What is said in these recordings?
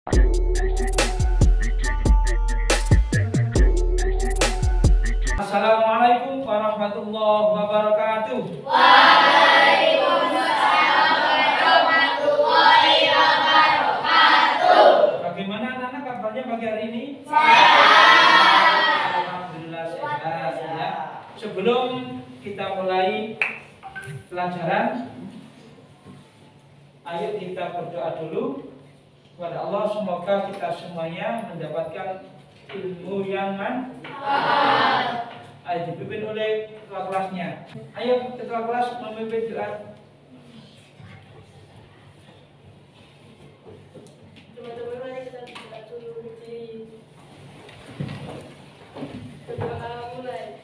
Assalamualaikum warahmatullahi wabarakatuh. Waalaikumsalam warahmatullahi wabarakatuh. Bagaimana anak-anak kabarnya pagi hari ini? Sehat. Alhamdulillah sehat ya. Sebelum kita mulai pelajaran, ayo kita berdoa dulu kepada Allah, semoga kita semuanya mendapatkan ilmu yang manfaat. Ayo dipimpin oleh ketua kelasnya. Ayo ketua kelas memimpin doa. Teman-teman, mari kita berdoa dulu di berdoa mulai.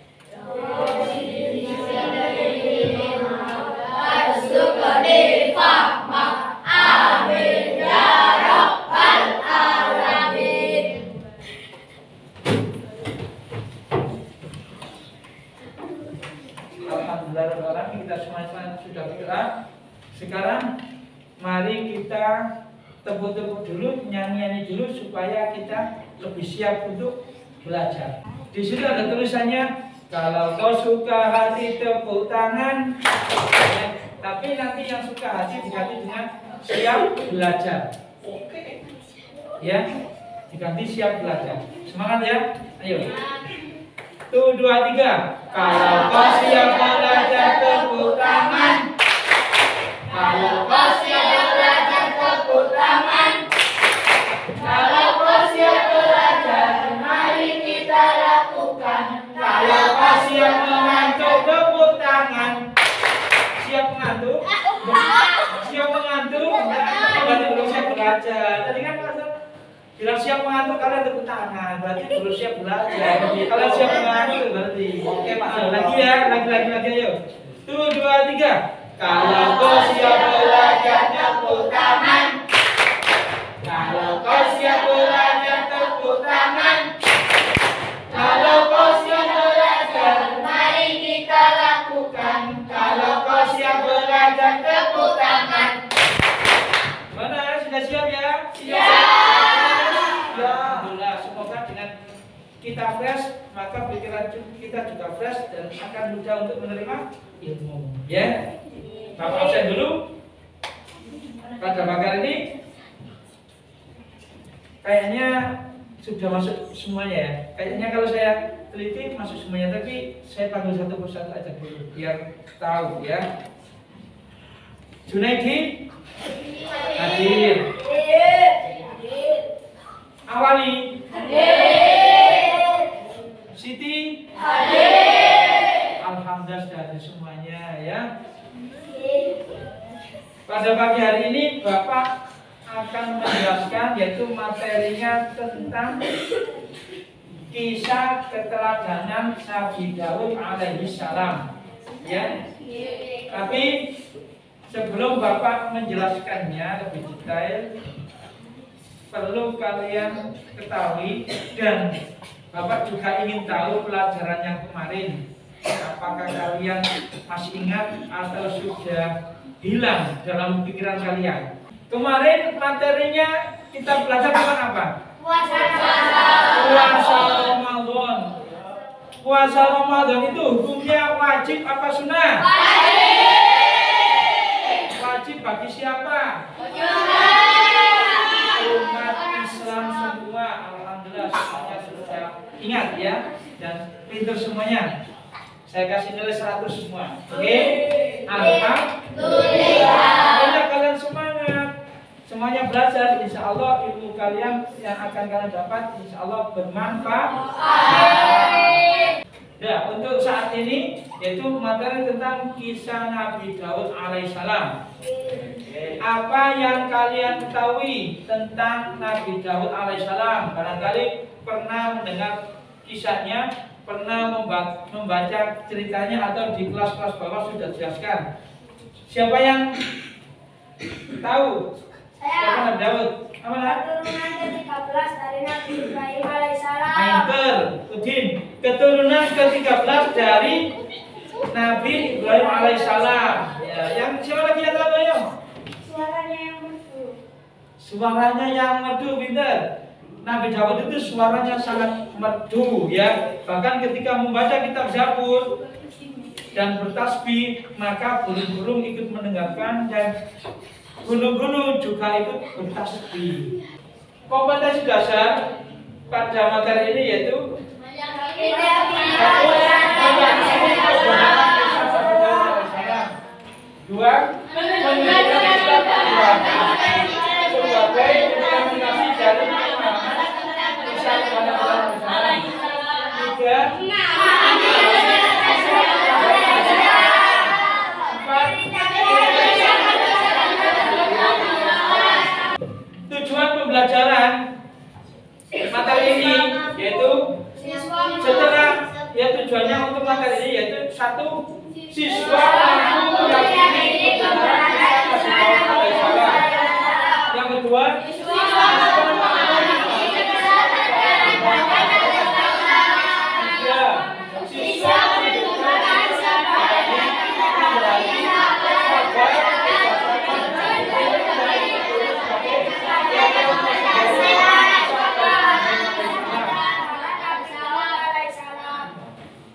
Alhamdulillah, kita semua sudah berdoa. Sekarang mari kita tepuk-tepuk dulu, nyanyi-nyanyi dulu supaya kita lebih siap untuk belajar. Di situ ada tulisannya, kalau kau suka hati tepuk tangan. Ya, tapi nanti yang suka hati diganti dengan siap belajar. Ya, diganti siap belajar. Semangat ya, ayo. 1, 2, 3. Kalau kau siap belajar tepuk tangan. Kalau kau siap belajar tepuk tangan. Kalau kau siap belajar, mari kita lakukan. Kalau kau siap mengantuk, tepuk tangan. Siap mengantuk? Siap mengantuk? Berarti belum siap belajar. Tadi kan bilang siap mengantuk, kalian tepuk tangan. Berarti belum siap belajar. Kalau siap mengantuk berarti. Oke Pak. Lagi ya, lagi ayo. 1, 2, 3. Kalau kau siap belajar tepuk tangan. Kalau kau siap belajar tepuk tangan. Kalau kau siap belajar, mari kita lakukan. Kalau kau siap belajar tepuk tangan. Mana sudah siap ya? Siap. Ya, alhamdulillah. Semoga dengan kita fresh, maka pikiran kita juga fresh dan akan mudah untuk menerima ilmu. Ya. Bapak absen dulu. Pada pagi hari ini kayaknya sudah masuk semuanya ya. Kayaknya kalau saya teliti masuk semuanya, tapi saya panggil satu persatu aja dulu biar tahu ya. Junaidi hadir. Awali hadir. Siti hadir. Alhamdulillah sudah ada semuanya ya. Pada pagi hari ini Bapak akan menjelaskan, yaitu materinya tentang kisah keteladanan Nabi Daud alaihi salam. Ya. Tapi sebelum Bapak menjelaskannya lebih detail, perlu kalian ketahui dan Bapak juga ingin tahu pelajaran yang kemarin. Apakah kalian masih ingat atau sudah hilang dalam pikiran kalian? Kemarin materinya kita belajar tentang apa? Puasa Ramadan. Puasa Ramadan itu hukumnya wajib apa sunnah? Wajib. Wajib bagi siapa? Umat Islam semua. Alhamdulillah semuanya sudah ingat ya dan pintar semuanya. Saya kasih nilai 100 semua. Oke? Alhamdulillah. Banyak kalian semangat. Semuanya belajar, insya Allah ilmu kalian yang akan kalian dapat insya Allah bermanfaat. Ya, untuk saat ini yaitu materi tentang kisah Nabi Daud alaihissalam. Apa yang kalian ketahui tentang Nabi Daud alaihissalam? Barangkali pernah mendengar kisahnya, pernah membaca ceritanya atau di kelas-kelas bawah sudah dijelaskan. Siapa yang tahu? Siapa Nabi Daud? Apa nak? Keturunan ke-13 dari Nabi Ibrahim alaihissalam. Ainter, Udin. Keturunan ke-13 dari Nabi Ibrahim alaihissalam. Ya, yang siapa lagi yang tahu ya? Suaranya yang merdu. Suaranya yang merdu, pinter. Nabi Daud itu suaranya sangat merdu ya. Bahkan ketika membaca kitab Zabur dan bertasbih, maka burung-burung ikut mendengarkan dan gunung-gunung juga ikut bertasbih. Kompetensi dasar pada materi ini yaitu dua, menggunakan istilah sebagai implementasi dari tiga, tujuan pembelajaran materi ini yaitu setelah ya tujuannya untuk materi ini yaitu satu, siswa mampu meyakini kebenaran kisah Nabi Daud alaihissalam. Yang kedua, siswa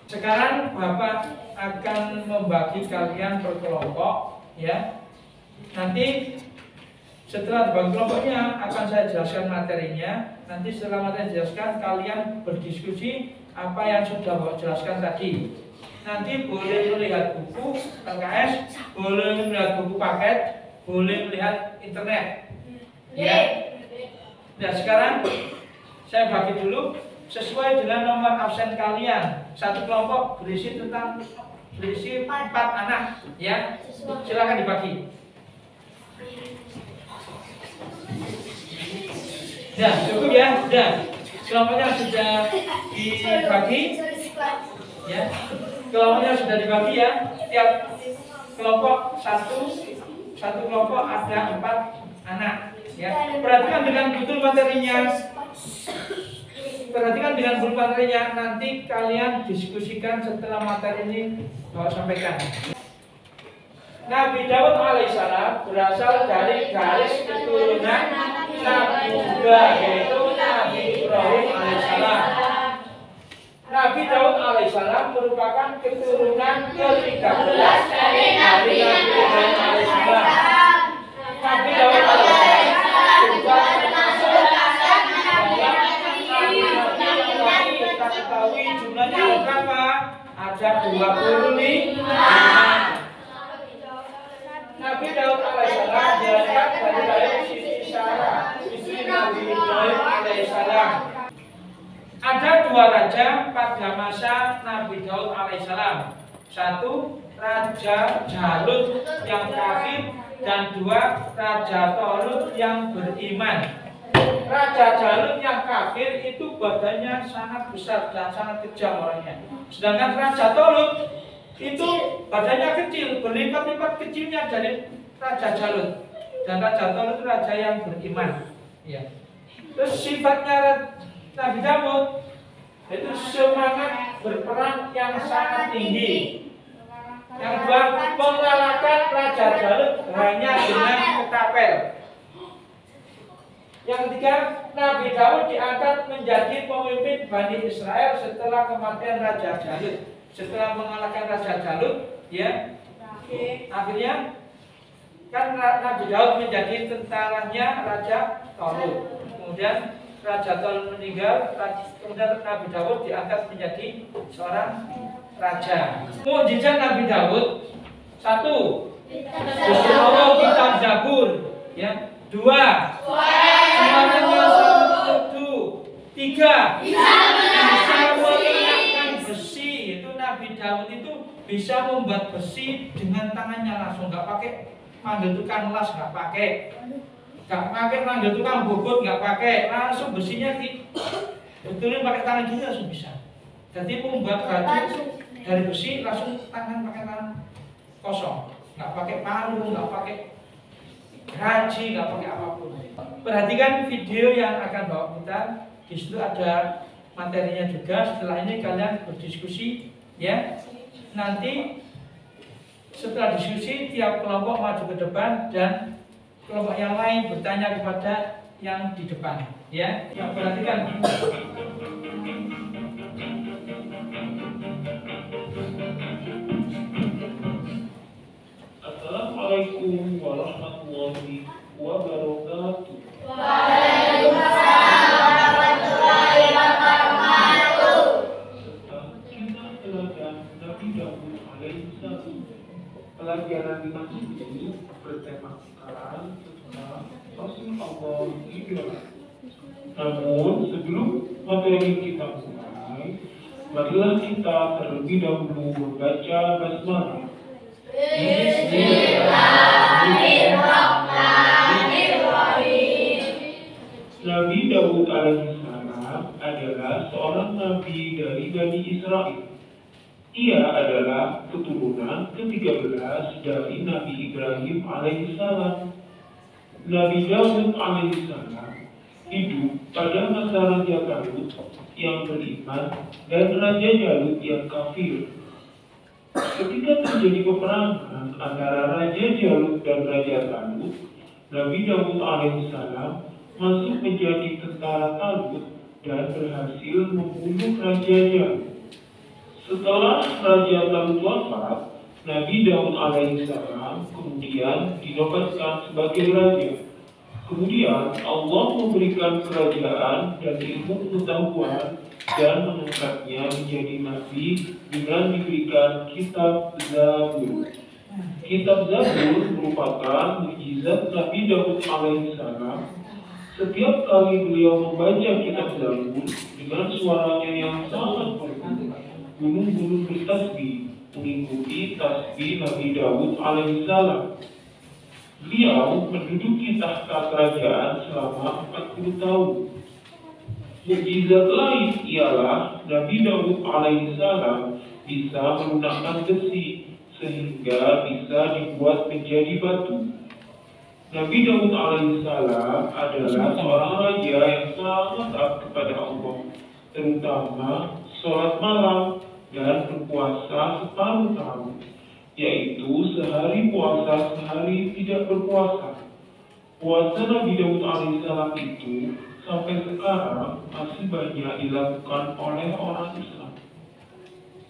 sekarang Bapak akan membagi kalian per kelompok ya. Nanti setelah dibagi kelompoknya akan saya jelaskan materinya. Nanti setelah materi dijelaskan kalian berdiskusi apa yang sudah Bapak jelaskan tadi. Nanti boleh melihat buku LKS, boleh melihat buku paket, boleh melihat internet. Ya. Nah sekarang saya bagi dulu sesuai dengan nomor absen kalian. Satu kelompok berisi 4 anak ya. Silakan dibagi. Nah, cukup ya. Sudah. Kelompoknya sudah dibagi. Ya. Kelompoknya sudah dibagi ya. Tiap kelompok satu kelompok ada 4 anak ya. Perhatikan dengan betul materinya. Perhatikan dengan betul materinya. Nanti kalian diskusikan setelah materi ini Bapak sampaikan. Nabi Daud alaihissalam berasal dari garis keturunan Nabi juga, yaitu Nabi Ibrahim alaihissalam. Nabi Daud alaihissalam merupakan keturunan ke-13 dari Nabi Ibrahim alaihissalam. Nabi Daud alaihissalam juga termasuk nabi-nabi yang kita ketahui jumlahnya berapa? Ada 25. Nabi Daud alaihissalam diangkat dari Siti Sarah, istri Nabi Ibrahim alaihissalam. Ada 2 raja pada masa Nabi Daud alaihissalam. 1 Raja Jalut yang kafir dan 2 Raja Tolut yang beriman. Raja Jalut yang kafir itu badannya sangat besar dan sangat kejam orangnya. Sedangkan Raja Tolut itu badannya kecil, berlipat-lipat kecilnya dari Raja Jalut. Dan Raja Tolut itu raja yang beriman. Ya. Terus sifatnya Nabi Daud itu semangat berperang yang sangat tinggi. Yang kedua, mengalahkan Raja Jalut hanya dengan ketapel. Yang ketiga, Nabi Daud diangkat menjadi pemimpin Bani Israel setelah kematian Raja Jalut. Setelah mengalahkan Raja Jalut, ya, akhirnya kan Nabi Daud menjadi tentaranya Raja Tolut. Kemudian Raja Tolut meninggal, kemudian Nabi Daud diangkat menjadi seorang raja. Mukjizat Nabi Daud 1. Gusti Allah kitab Zabur, ya. 2. Suaranya merdu. 3. Bisa mengenakan besi. Itu Nabi Daud itu bisa membuat besi dengan tangannya langsung, nggak pakai manggil tukang las, nggak pakai manggil tukang bobot, nggak pakai, langsung besinya betulin pakai tangan gini langsung bisa. Jadi membuat baju dari besi langsung pakai tangan kosong, nggak pakai palu, nggak pakai gaji, nggak pakai apapun. Perhatikan video yang akan bawa putar. Di situ ada materinya juga. Setelah ini kalian berdiskusi, ya. Nanti setelah diskusi tiap kelompok maju ke depan dan kelompok yang lain bertanya kepada yang di depan, ya. Yang perhatikan. Assalamualaikum warahmatullahi wabarakatuh. Waalaikumsalam warahmatullahi wabarakatuh. Kita teladan Nabi Daud alaihissalam. Pelajaran dimaksud ini bertemakan tentang Rasul Allah Ibrahim. Namun sebelum materi kita mulai, marilah kita terlebih dahulu membaca basmalah. Bismillahirrahmanirrahim. Nabi Daud alaihissalam adalah seorang nabi dari Bani Israel. Ia adalah keturunan ke-13 dari Nabi Ibrahim alaihissalam. Nabi Daud alaihissalam hidup pada masa Raja Talut yang beriman dan Raja Jalut yang kafir. Ketika terjadi peperangan antara Raja Jalut dan Raja Talut, Nabi Daud alaihissalam masuk menjadi tentara Talut dan berhasil membunuh Raja Jalut. Setelah Raja Talut wafat, Nabi Daud alaihissalam kemudian dinobatkan sebagai raja. Kemudian Allah memberikan kerajaan dan ilmu pengetahuan dan mengangkatnya menjadi nabi dengan diberikan kitab Zabur. Kitab Zabur merupakan mukjizat Nabi Daud alaihissalam. Setiap kali beliau membaca kitab Zabur dengan suaranya yang sangat merdu, gunung-gunung bertasbih mengikuti tasbih Nabi Daud alaihissalam. Beliau menduduki tahta kerajaan selama 40 tahun. Mukjizat lain ialah Nabi Daud alaihissalam bisa melunakkan besi sehingga bisa dibuat menjadi batu. Nabi Daud alaihissalam adalah seorang raja yang sangat taat kepada Allah, terutama sholat malam dan berpuasa separuh tahun, yaitu sehari puasa, sehari tidak berpuasa. Puasa Nabi Daud alaihissalam itu sampai sekarang masih banyak dilakukan oleh orang Islam.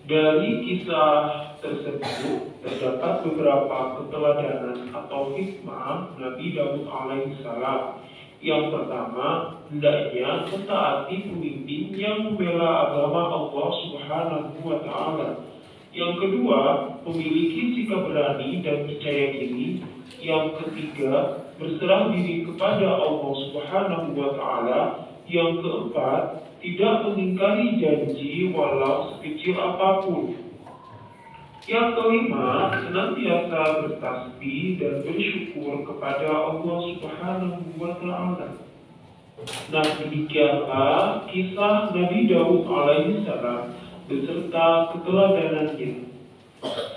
Dari kisah tersebut terdapat beberapa keteladanan atau hikmah Nabi Daud alaihissalam. Yang pertama, hendaknya mentaati pemimpin yang membela agama Allah Subhanahu wa Ta'ala. Yang kedua, memiliki sikap berani dan percaya diri. Yang ketiga, berserah diri kepada Allah Subhanahu wa Ta'ala. Yang keempat, tidak mengingkari janji walau sekecil apapun. Yang kelima, senantiasa bertasbih dan bersyukur kepada Allah Subhanahu wa Ta'ala. Nah, demikianlah kisah Nabi Daud alaihissalam beserta keteladanannya.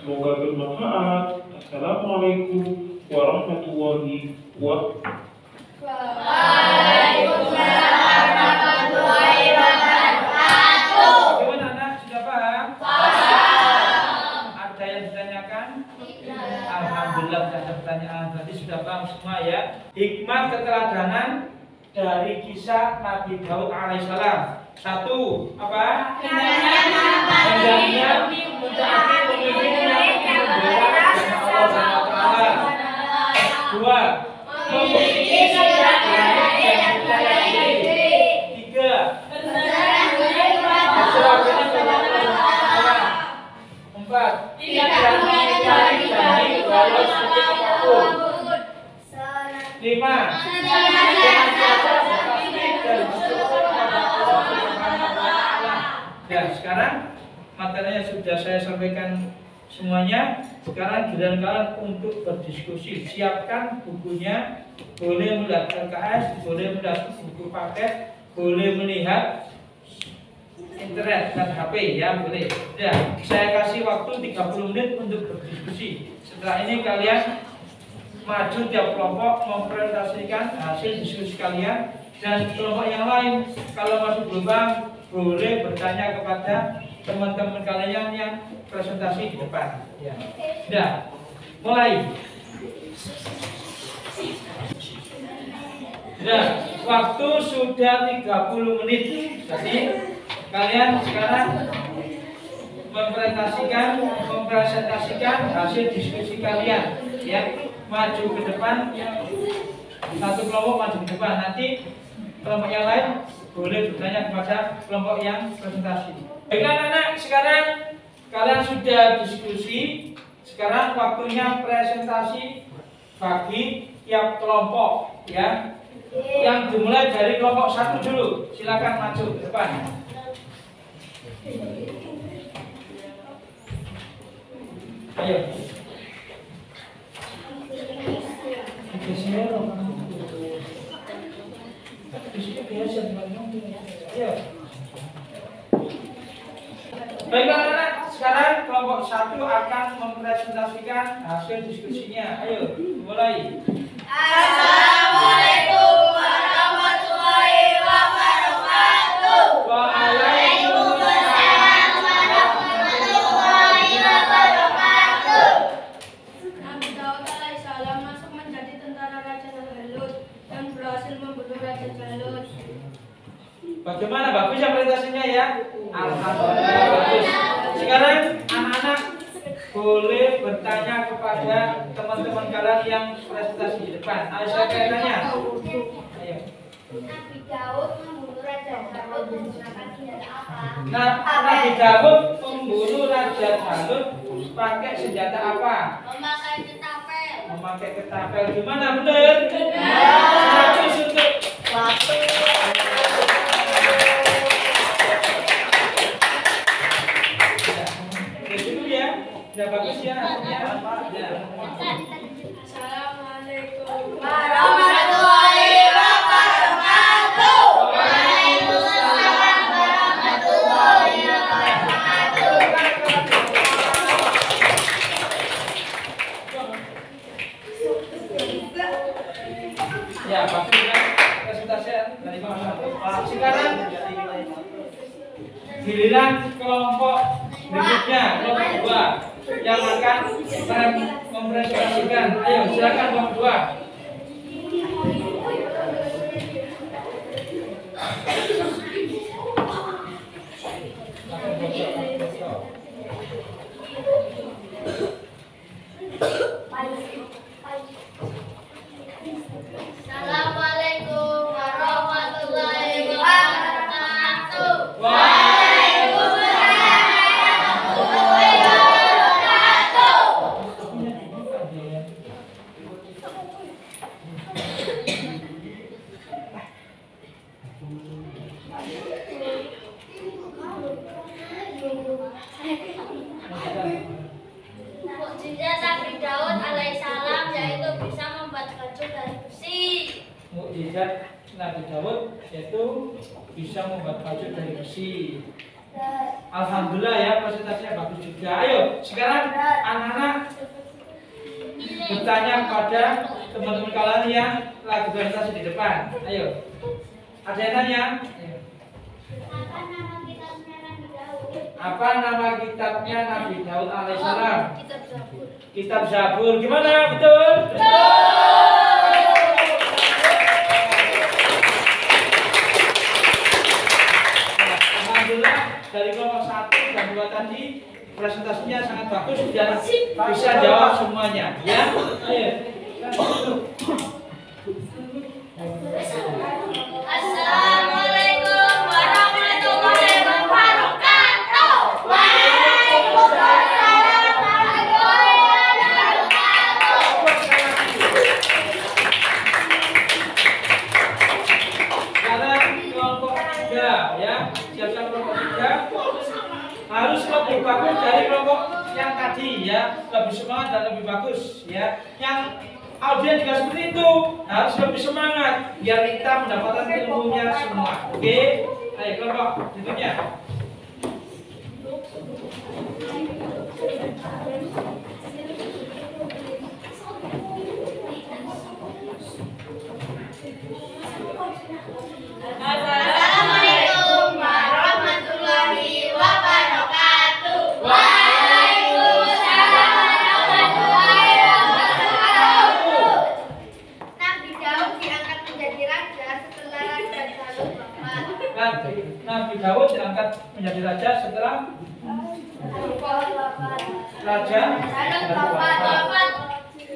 Semoga bermanfaat. Assalamualaikum warahmatullahi wabarakatuh. Waalaikumsalam warahmatullahi wabarakatuh. Bagaimana anak? Sudah paham? Ada yang ditanyakan? Alhamdulillah tidak ada pertanyaan. Berarti sudah paham semua ya. Hikmah keteladanan dari kisah Nabi Daud alaihissalam. Satu, apa? Hendaknya mentaati pemimpin yang membela agama Allah Subhanahu wa Ta'ala. Dua, memiliki sikap berani dan percaya diri. Tiga, berserah diri kepada Allah. Empat, tidak mengingkari janji walau sedikit apapun. Lima, senantiasa bertasbih dan bersyukur kepada Allah Subhanahu wa Ta'ala. Ya, sekarang materinya sudah saya sampaikan semuanya. Sekarang giliran kalian untuk berdiskusi. Siapkan bukunya. Boleh melihat LKS, boleh melihat buku paket, boleh melihat internet dan HP ya, boleh. Ya, saya kasih waktu 30 menit untuk berdiskusi. Setelah ini kalian maju tiap kelompok mempresentasikan hasil diskusi kalian, dan kelompok yang lain kalau masih belum paham boleh bertanya kepada teman-teman kalian yang presentasi di depan. Ya, sudah mulai. Nah, waktu sudah 30 menit. Jadi kalian sekarang mempresentasikan hasil diskusi kalian, ya. Maju ke depan, satu kelompok maju ke depan. Nanti kelompok yang lain boleh bertanya kepada kelompok yang presentasi. Baiklah anak-anak, sekarang kalian sudah diskusi. Sekarang waktunya presentasi bagi tiap kelompok, ya. Yang dimulai dari kelompok 1 dulu. Silakan maju ke depan. Ayo. Ayo. Baiklah anak-anak, sekarang kelompok 1 akan mempresentasikan hasil diskusinya. Ayo, mulai. Assalamualaikum warahmatullahi wabarakatuh. Waalaikumsalam warahmatullahi wabarakatuh. Nabi Daud alaihissalam masuk menjadi tentara Raja Jalut dan berhasil membunuh Raja Jalut. Bagaimana, bagus ya presentasinya ya? Alhamdulillah bagus. Sekarang anak-anak boleh bertanya kepada teman-teman kalian yang presentasi di depan. Ayo siapa yang tanya? Ayo. Nabi Daud membunuh Raja Jalut menggunakan senjata apa? Nah, Nabi Daud membunuh Raja Jalut pakai senjata apa? Memakai ketapel. Memakai ketapel. Gimana, bener? Bagus untuk ya bagus ya, ya. Assalamualaikum Warahmatullahi wabarakatuh. Waalaikumsalam warahmatullahi wabarakatuh. Ya, bagus ya. Presentasi dari Pak. Sekarang giliran kelompok berikutnya, kelompok 2 yang akan mempresentasikan. Ayo, silakan kelompok 2. Assalamualaikum warahmatullahi wabarakatuh. Mukjizat Nabi Daud alaihissalam yaitu bisa membuat baju dari besi. Mukjizat Nabi Daud yaitu bisa membuat baju dari besi. Alhamdulillah ya, presentasinya bagus juga. Ayo, sekarang anak-anak bertanya kepada teman-teman kalian yang lagi presentasi di depan. Ayo, ada yang nanya? Ayo. Apa nama kitabnya Nabi Daud alaihissalam? Kitab Zabur. Kitab Zabur. Gimana? Betul? Alhamdulillah dari kelompok 1 dan 2 tadi presentasinya sangat bagus dan bisa jawab semuanya. Ya, ayo. Assalamualaikum warahmatullahi wabarakatuh. Waalaikumsalam warahmatullahi wabarakatuh. Sekarang kelompok 3 ya. Siapa kelompok 3? Harus lebih bagus dari kelompok yang tadi ya, lebih semangat dan lebih bagus ya. Yang audiens juga seperti itu, harus lebih semangat biar kita mendapatkan ilmunya semua. Oke, ayo kelompok berikutnya. Assalamualaikum warahmatullahi wabarakatuh. Waalaikumsalam warahmatullahi wabarakatuh. Nabi Daud diangkat menjadi raja Nabi Daud diangkat menjadi raja setelah raja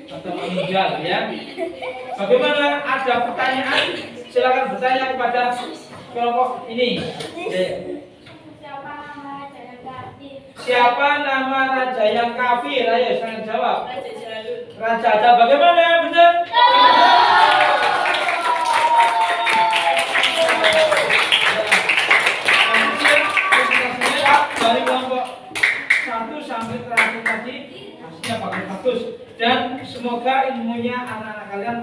atau meninggal ya. Bagaimana? Ada pertanyaan? Silakan bertanya kepada kelompok ini. Siapa nama raja yang kafir? Ayo, saya jawab. Raja Jalut. Bagaimana? Benar? Dari kelompok 1 sampai terakhir tadi hasilnya bagus. Dan semoga ilmunya anak-anak kalian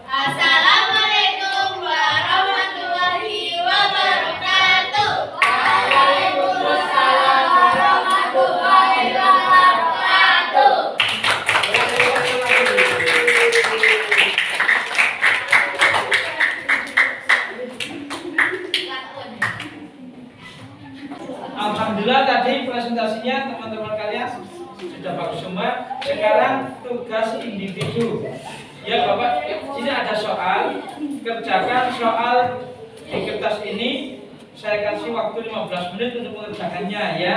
Assalamualaikum warahmatullahi wabarakatuh. Waalaikumsalam warahmatullahi wabarakatuh. Alhamdulillah tadi presentasinya teman-teman kalian sudah bagus semua. Sekarang tugas individu. Ya Bapak, sini ada soal. Kerjakan soal di kertas ini. Saya kasih waktu 15 menit untuk mengerjakannya ya.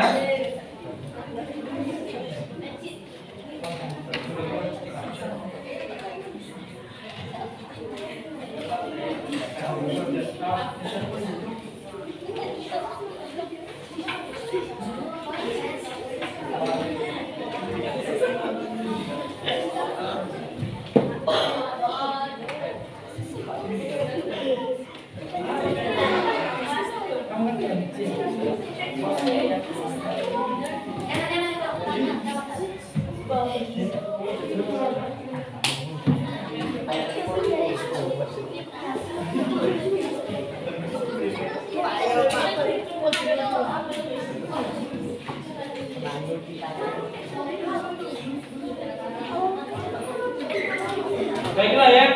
Baiklah ya,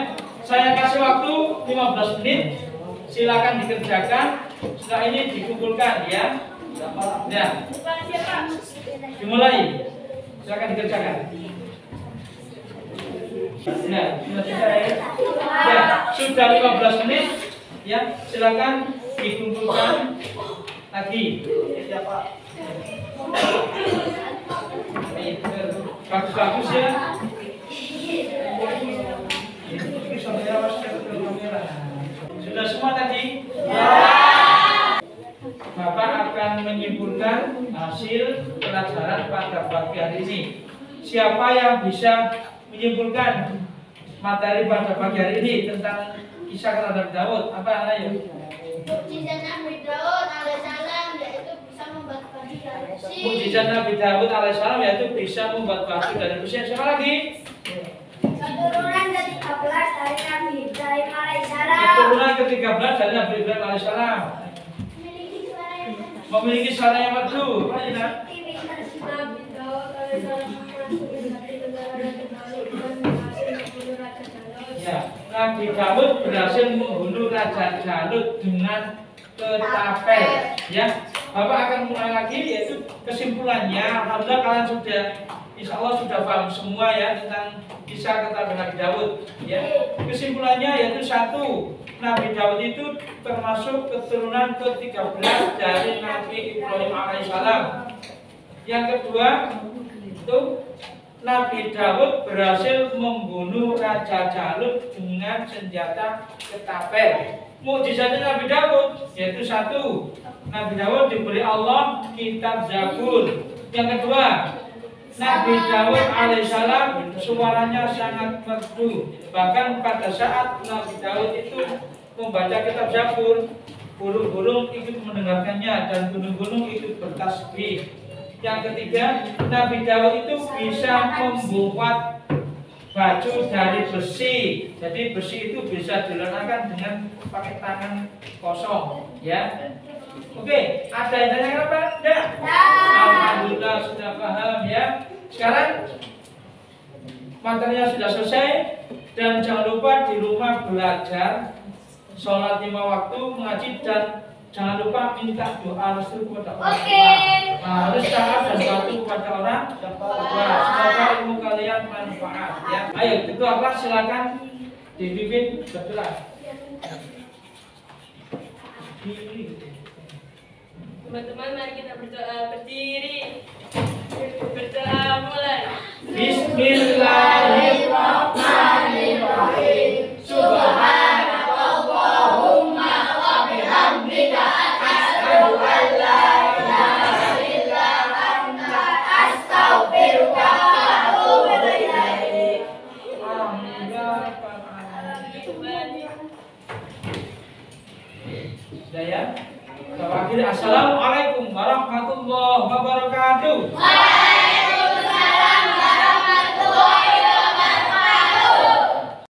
saya kasih waktu 15 menit. Silakan dikerjakan. Setelah ini dikumpulkan ya. Ya. Dimulai. Silakan dikerjakan. Nah, ya, sudah 15 menit. Ya, silakan dikumpulkan lagi. Bagus-bagus ya. Sudah semua tadi? Ya. Bapak akan menyimpulkan hasil pelajaran pada pagi hari ini. Siapa yang bisa menyimpulkan materi pada pagi hari ini tentang kisah Nabi Daud? Apa ayo? Mukjizat Nabi Daud alaihissalam yaitu bisa membuat baju dari besi. Mukjizat Nabi Daud alaihissalam yaitu bisa membuat baju dari besi. Siapa lagi? Keturunan ke-13 dari Nabi Ibrahim alaihissalam. Keturunan ke-13 dari Nabi Ibrahim alaihissalam. Memiliki suara yang merdu. Apa ini? Nabi Daud alaihissalam Ya, Nabi Daud berhasil membunuh Raja Jalut dengan ketapel. Ya, Bapak akan mulai lagi yaitu kesimpulannya. Alhamdulillah kalian sudah, insya Allah sudah paham semua ya tentang kisah ketapel Nabi Daud. Ya, kesimpulannya yaitu 1, Nabi Daud itu termasuk keturunan ke-13 dari Nabi Ibrahim alaihissalam. Yang kedua itu Nabi Daud berhasil membunuh Raja Jalut dengan senjata ketapel. Mukjizatnya Nabi Daud yaitu 1, Nabi Daud diberi Allah kitab Zabur. Yang kedua, Nabi Daud alaihissalam suaranya sangat merdu. Bahkan pada saat Nabi Daud itu membaca kitab Zabur, burung-burung ikut mendengarkannya dan gunung-gunung ikut bertasbih. Yang ketiga, Nabi Daud itu bisa membuat baju dari besi. Jadi besi itu bisa diletakkan dengan pakai tangan kosong, ya. Oke, ada yang tanya apa? Ya. Alhamdulillah sudah paham ya. Sekarang materinya sudah selesai dan jangan lupa di rumah belajar sholat 5 waktu, mengaji dan jangan lupa minta doa restu kepada orang tua. Harus taat dan patuh kepada orang tua. Semoga ilmu kalian manfaat ya. Ayo ketua kelas silakan Dipimpin berdoa. Teman-teman, mari kita berdoa, berdiri. Berdoa mulai. Bismillahirrahmanirrahim. Subhanakallahumma wa bihamdika asyhadu an la ilaha illa anta astaghfiruka wa atubu ilaik. Amin ya rabbal alamin. Sudah ya? Assalamualaikum warahmatullahi wabarakatuh.